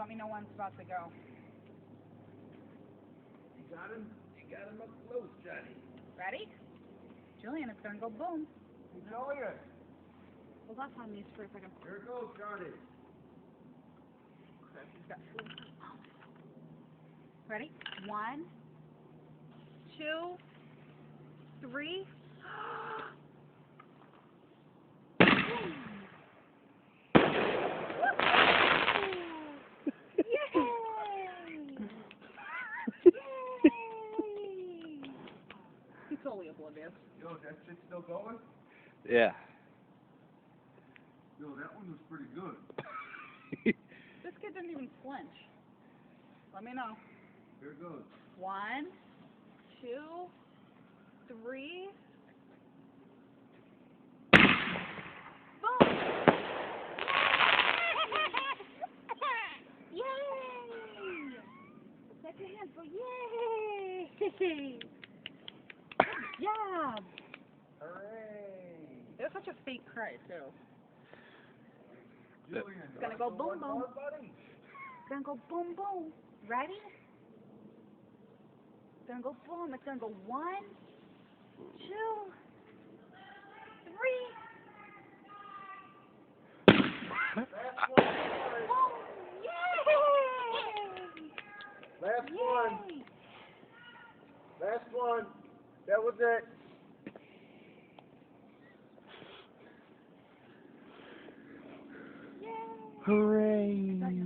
let me know when it's about to go. You got him? You got him up close, Johnny. Ready? Julian, it's gonna go boom. Julian. Hold off on these for a second. Here it goes, Johnny. Okay, he's got food. Ready? 1, 2, 3. He's totally oblivious. Yo, that shit still going? Yeah. Yo, that one was pretty good. This kid didn't even flinch. Let me know. Here it goes. 1, 2, 3. Boom! Yay! Set your hands, go yay! Good job! Hooray! It was such a fake cry, too. Julian, It's gonna go boom, one boom. more, buddy. It's gonna go boom, boom. Ready? It's gonna go boom. It's gonna go 1, 2, 3. Last one. Boom! Yay! Last Yay! one. Last one. That was it. Yay! Hooray!